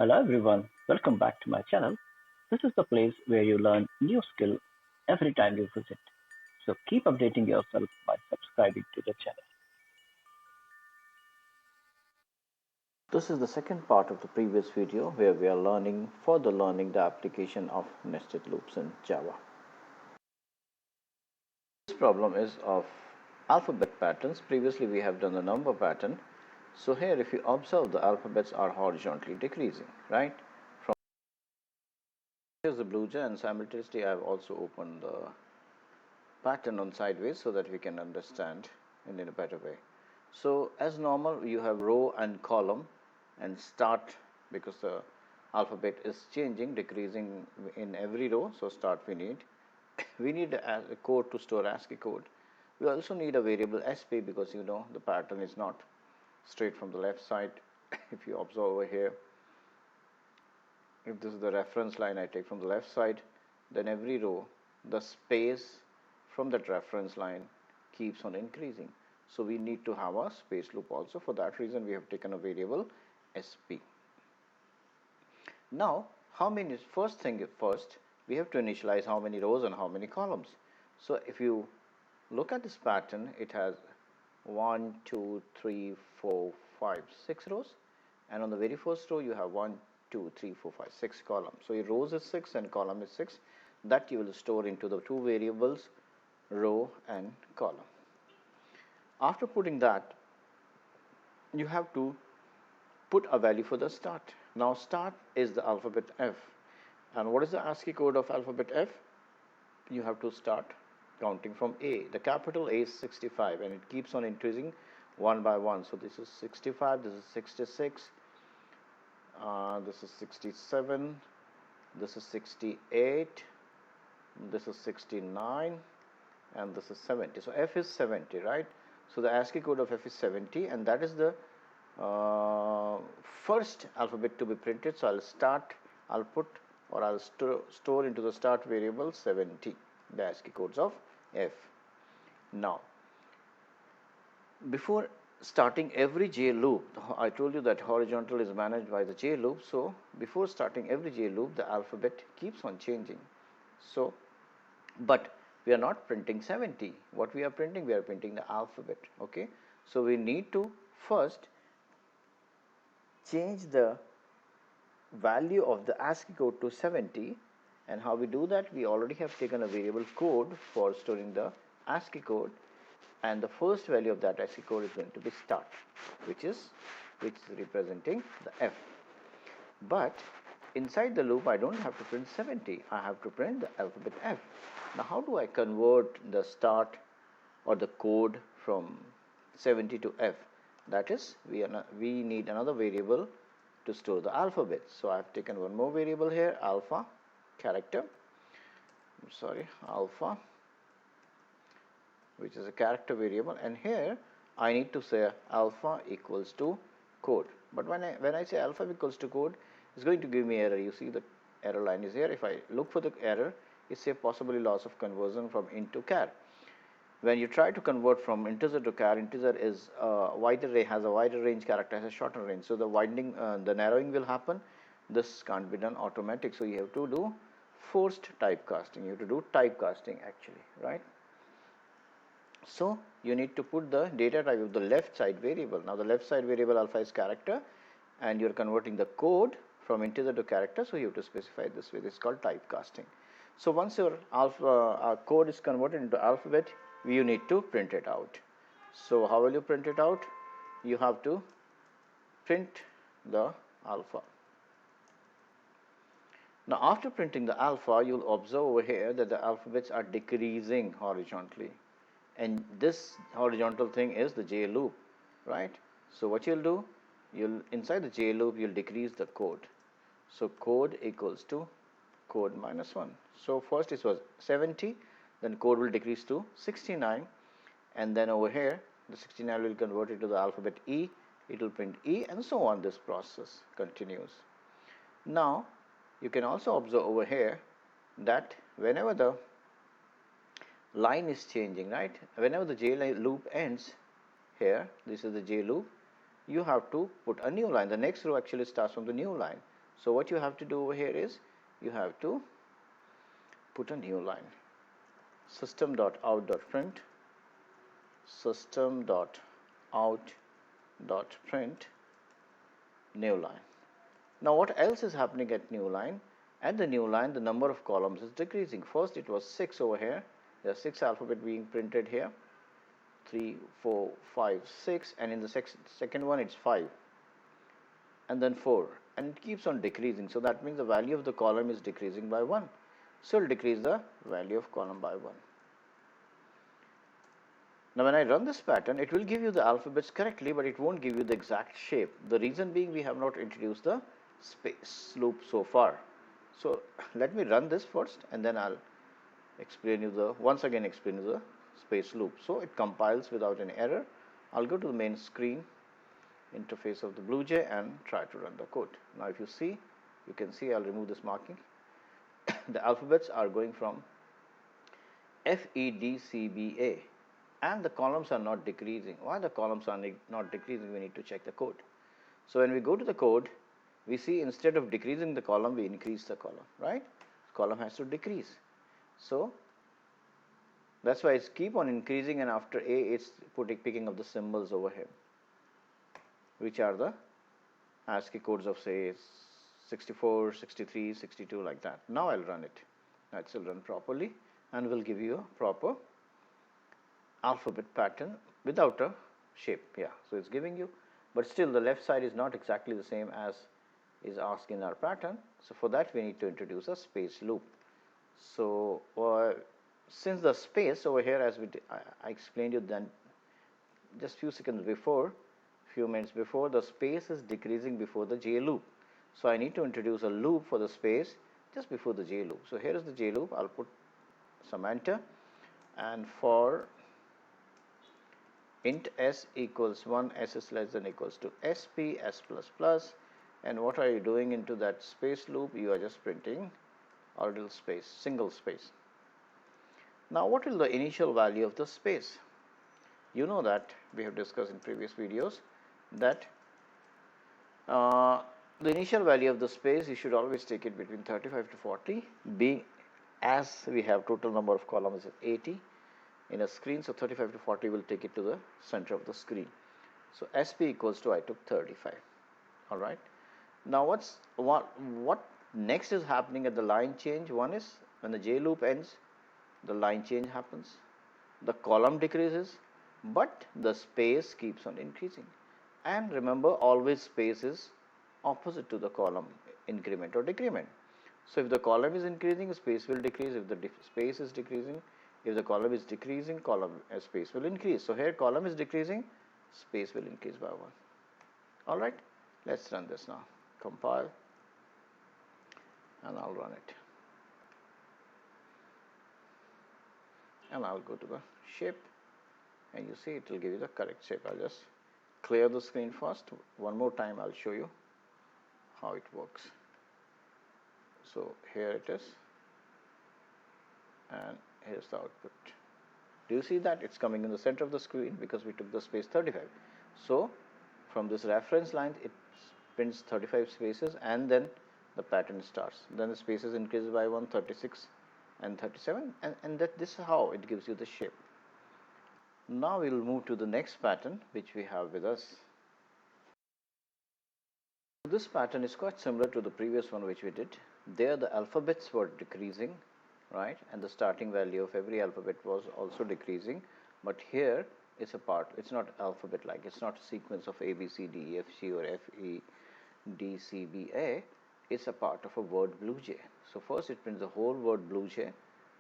Hello everyone, welcome back to my channel. This is the place where you learn new skill every time you visit. So keep updating yourself by subscribing to the channel. This is the second part of the previous video where we are further learning the application of nested loops in Java. This problem is of alphabet patterns. Previously we have done the number pattern. So here if you observe, the alphabets are horizontally decreasing, right? From here's the blue jar, and simultaneously I have also opened the pattern on sideways so that we can understand in a better way. So as normal, you have row and column and start, because the alphabet is changing, decreasing in every row. So start we need we need a code to store ASCII code. We also need a variable SP, because the pattern is not straight from the left side. If you observe over here, if this is the reference line I take from the left side, then every row the space from that reference line keeps on increasing. So we need to have a space loop also. For that reason we have taken a variable SP. Now first thing first, we have to initialize how many rows and how many columns. So if you look at this pattern, it has 1 2 3 4 5 6 rows, and on the very first row you have 1 2 3 4 5 6 columns. So your rows is 6 and column is 6, that you will store into the two variables row and column. After putting that, you have to put a value for the start. Now start is the alphabet F, and what is the ASCII code of alphabet F? You have to start counting from A. The capital A is 65 and it keeps on increasing one by one. So this is 65, this is 66, this is 67, this is 68, this is 69, and this is 70. So F is 70, right? So the ASCII code of F is 70, and that is the first alphabet to be printed. So I'll put, or I'll store into the start variable 70, the ASCII codes of F. Now, before starting every J loop, I told you that horizontal is managed by the J loop. So before starting every J loop, the alphabet keeps on changing. So, but we are not printing 70. What we are printing? We are printing the alphabet. Okay. So we need to first change the value of the ASCII code to 70. And how we do that? We already have taken a variable code for storing the ASCII code, and the first value of that ASCII code is going to be start, which is representing the F. But inside the loop I don't have to print 70, I have to print the alphabet F. Now how do I convert the start or the code from 70 to F? That is, we need another variable to store the alphabet. So I have taken one more variable here, alpha character, alpha, which is a character variable, and here I need to say alpha equals to code. But when I say alpha equals to code, it's going to give me error. You see the error line is here. If I look for the error, it says possibly loss of conversion from int to char. When you try to convert from integer to char, integer is has a wider range, character has a shorter range. So the widening, the narrowing will happen. This can't be done automatic. So you have to do forced typecasting. You have to do typecasting actually, right? So you need to put the data type of the left side variable. Now the left side variable alpha is character, and you are converting the code from integer to character. So you have to specify this way. This is called typecasting. So once your code is converted into alphabet, you need to print it out. So how will you print it out? You have to print the alpha. Now after printing the alpha, you will observe over here that the alphabets are decreasing horizontally, and this horizontal thing is the J loop, right? So what you'll do, inside the J loop you'll decrease the code. So code equals to code minus 1. So first it was 70, then code will decrease to 69, and then over here the 69 will convert it to the alphabet E, it will print E, and so on. This process continues. Now you can also observe over here that whenever the line is changing, right, whenever the J loop ends here, this is the J loop, you have to put a new line. The next row actually starts from the new line. So what you have to do over here is you have to put a new line. System.out.print, system.out.print, new line. Now what else is happening at new line? At the new line, the number of columns is decreasing. First it was 6 over here. There are 6 alphabet being printed here. 3, 4, 5, 6, and in the second one it's 5, and then 4, and it keeps on decreasing. So that means the value of the column is decreasing by 1. So it will decrease the value of column by 1. Now when I run this pattern, it will give you the alphabets correctly, but it won't give you the exact shape. The reason being, we have not introduced the space loop so far. So let me run this first, and then I'll once again explain you the space loop. So it compiles without an error. I'll go to the main screen interface of the BlueJ and try to run the code. Now if you can see I'll remove this marking. The alphabets are going from F, E, D, C, B, A, and the columns are not decreasing. Why the columns are not decreasing? We need to check the code. So when we go to the code, we see instead of decreasing the column, we increase the column, right? The column has to decrease. So that's why it's keep on increasing, and after A it's picking up the symbols over here, which are the ASCII codes of say 64, 63, 62, like that. Now I'll run it. Now it will run properly and will give you a proper alphabet pattern without a shape. Yeah, so it's giving you, but still the left side is not exactly the same as is asked in our pattern. So for that we need to introduce a space loop. So since the space over here, as I explained you then just few minutes before, the space is decreasing before the J loop. So I need to introduce a loop for the space just before the J loop. So here is the J loop. I'll put some enter, and for int s equals 1, s is less than equals to sp, s plus plus, and what are you doing into that space loop? You are just printing orbital space, single space. Now what is the initial value of the space? You know that we have discussed in previous videos that the initial value of the space, you should always take it between 35 to 40, being as we have total number of columns is 80 in a screen, so 35 to 40 will take it to the center of the screen. So SP equals to, I took 35. All right. Now what next is happening at the line change? One is when the J loop ends, the line change happens, the column decreases, but the space keeps on increasing. And remember, always space is opposite to the column increment or decrement. So if the column is increasing, space will decrease. If the space is decreasing, if the column is decreasing, space will increase. So here column is decreasing, space will increase by 1. All right, let's run this now. Compile, and I'll run it. And I'll go to the shape, and you see it will give you the correct shape. I'll just clear the screen first. One more time I'll show you how it works. So here it is, and here's the output. Do you see that it's coming in the center of the screen because we took the space 35? So from this reference line it prints 35 spaces, and then the pattern starts. Then the spaces increase by 1, 36 and 37, and this is how it gives you the shape. Now we will move to the next pattern which we have with us. This pattern is quite similar to the previous one which we did. There the alphabets were decreasing, right, and the starting value of every alphabet was also decreasing, but here it's it's not alphabet like, it's not a sequence of A, B, C, D, E, F, G or F, E, D, C, B, A. It's a part of a word BlueJ. So first it prints the whole word BlueJ,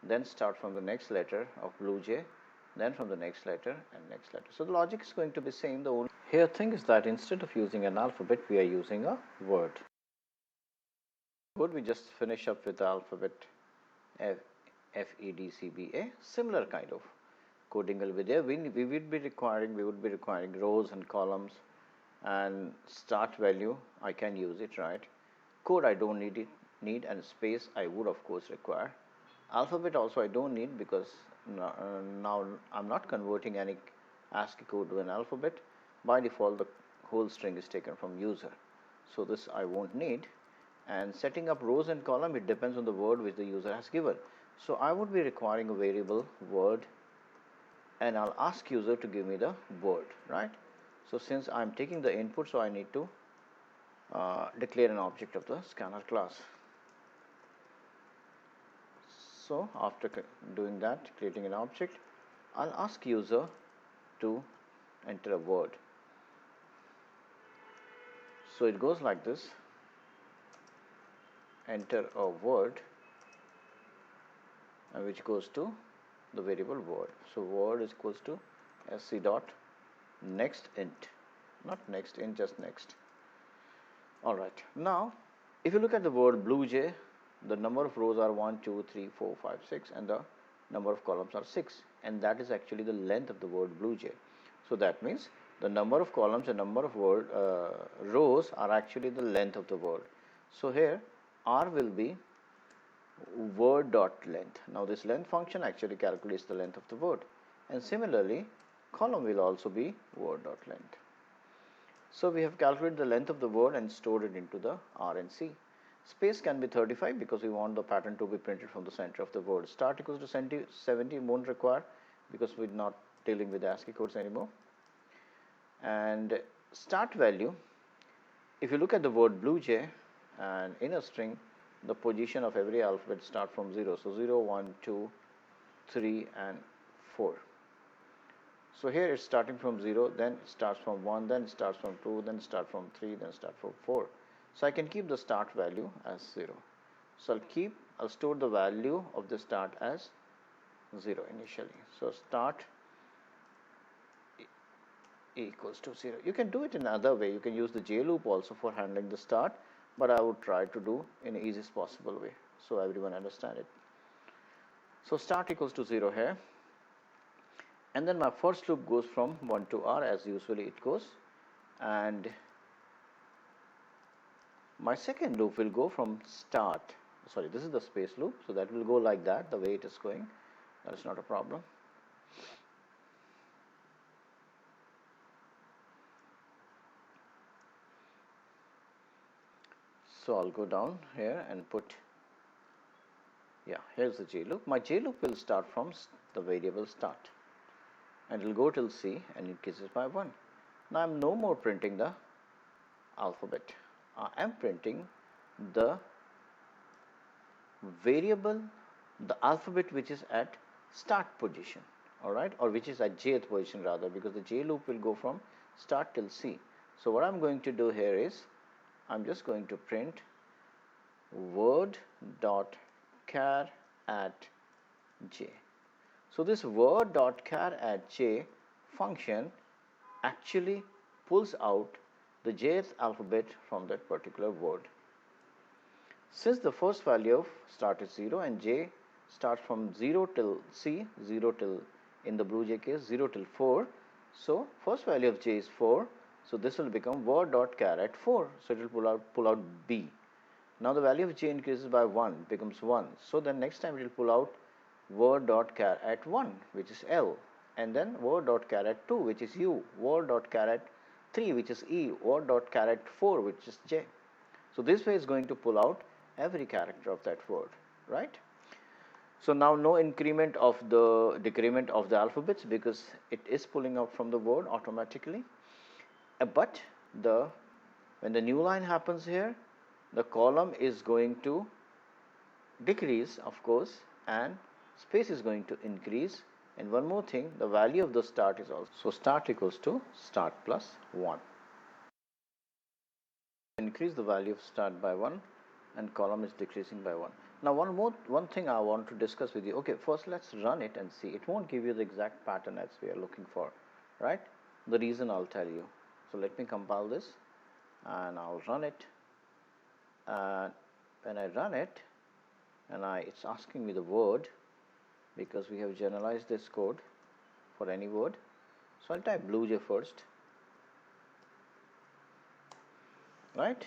then start from the next letter of BlueJ, then from the next letter and next letter. So the logic is going to be same. The only here thing is that instead of using an alphabet, we are using a word. Good, we just finish up with the alphabet F, E, D, C, B, A. Similar kind of coding will be there. We would be requiring rows and columns, and start value I can use it, right? Code I don't need, and space I would of course require. Alphabet also I don't need, because now I'm not converting any ASCII code to an alphabet. By default the whole string is taken from user, so this I won't need. And setting up rows and column, it depends on the word which the user has given. So I would be requiring a variable word, and I'll ask user to give me the word, right? So since I'm taking the input, so I need to declare an object of the scanner class. So after doing that, creating an object, I'll ask user to enter a word. So it goes like this: enter a word, which goes to the variable word. So word is equals to sc dot next int, not next int, just next. All right. Now, if you look at the word blue jay, the number of rows are 1, 2, 3, 4, 5, 6, and the number of columns are 6, and that is actually the length of the word blue jay. So that means the number of columns and number of rows are actually the length of the word. So here r will be word dot length. Now this length function actually calculates the length of the word, and similarly column will also be word dot length. So we have calculated the length of the word and stored it into the RNC. Space can be 35 because we want the pattern to be printed from the center of the word. Start equals to 70 won't require because we're not dealing with ASCII codes anymore. And start value, if you look at the word blue jay, and in a string the position of every alphabet start from 0. So 0, 1, 2, 3 and 4. So here it's starting from 0, then it starts from 1, then it starts from 2, then it starts from 3, then it starts from 4. So I can keep the start value as 0. So I'll store the value of the start as 0 initially. So start equals to 0. You can do it in another way. You can use the J loop also for handling the start, but I would try to do in the easiest possible way so everyone understand it. So start equals to 0 here, and then my first loop goes from 1 to r as usually it goes, and my second loop will go from start. Sorry, this is the space loop, so that will go like that, the way it is going. That is not a problem. So I'll go down here and put, yeah, here's the J loop. My J loop will start from the variable start, and it will go till C and increases by 1. Now I'm no more printing the alphabet. I am printing the variable, the alphabet which is at start position, all right, or which is at jth position rather, because the J loop will go from start till C. So what I'm going to do here is I'm just going to print word dot char at j. So this word dot char at j function actually pulls out the jth alphabet from that particular word. Since the first value of start is 0 and j starts from 0 till C, 0 till, in the blue jay case, 0 till 4, so first value of j is 4, so this will become word dot char at 4, so it will pull out B. Now the value of j increases by 1, becomes 1, so then next time it will pull out word dot char at 1, which is L, and then word dot char at 2, which is U, word dot char at 3, which is E, word dot char at 4, which is J. So this way is going to pull out every character of that word, right? So now no increment of the decrement of the alphabets because it is pulling out from the word automatically. But when the new line happens here, the column is going to decrease, of course, and space is going to increase. And one more thing, the value of the start is also, so start equals to start plus 1. Increase the value of start by 1 and column is decreasing by 1. Now one thing I want to discuss with you. Okay, first let's run it and see. It won't give you the exact pattern as we are looking for, right? The reason I'll tell you. So let me compile this and I'll run it. And when I run it, and it's asking me the word because we have generalized this code for any word. So I'll type blue jay first, right?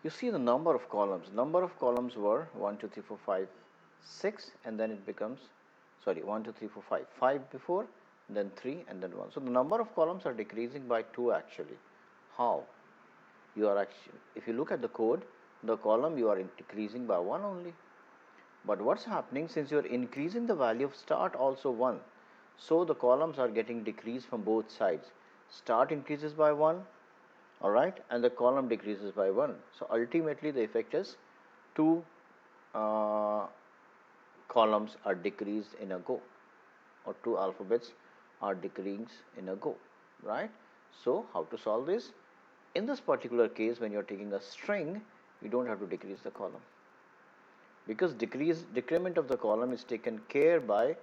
You see the number of columns. Number of columns were 1, 2, 3, 4, 5, 6, and then it becomes, sorry, 1, 2, 3, 4, 5, 5 before, then 3, and then 1. So the number of columns are decreasing by 2 actually. How? You are actually, if you look at the code, the column you are decreasing by 1 only. But what's happening, since you are increasing the value of start also 1, so the columns are getting decreased from both sides. Start increases by 1, all right, and the column decreases by 1. So ultimately the effect is two uh, columns are decreased in a go, or two alphabets are decreased in a go, right? So how to solve this? In this particular case, when you're taking a string, you don't have to decrease the column, because decrement of the column is taken care by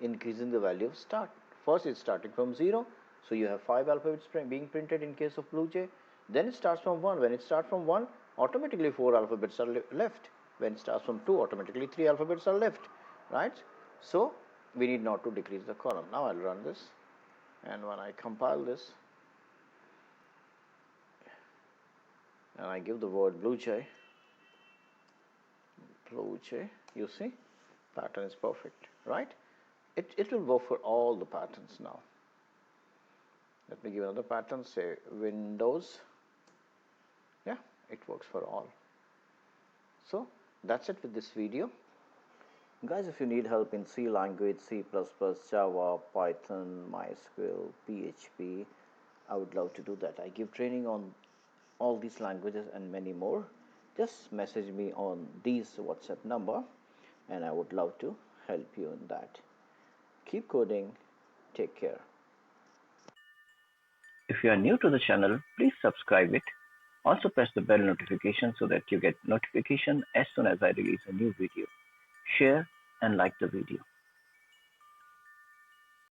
increasing the value of start. First it's starting from 0, so you have 5 alphabets being printed in case of Blue Jay. Then it starts from 1. When it starts from 1, automatically 4 alphabets are left. When it starts from 2, automatically 3 alphabets are left, right? So we need not to decrease the column. Now I'll run this, and when I compile this and I give the word Blue Jay, you see, pattern is perfect, right? It will work for all the patterns now. Let me give another pattern, say Windows. Yeah, it works for all. So that's it with this video. Guys, if you need help in C language, C++, Java, Python, MySQL, PHP, I would love to do that. I give training on all these languages and many more. Just message me on this WhatsApp number and I would love to help you in that. Keep coding. Take care. If you are new to the channel, please subscribe it. Also press the bell notification so that you get notification as soon as I release a new video. Share and like the video.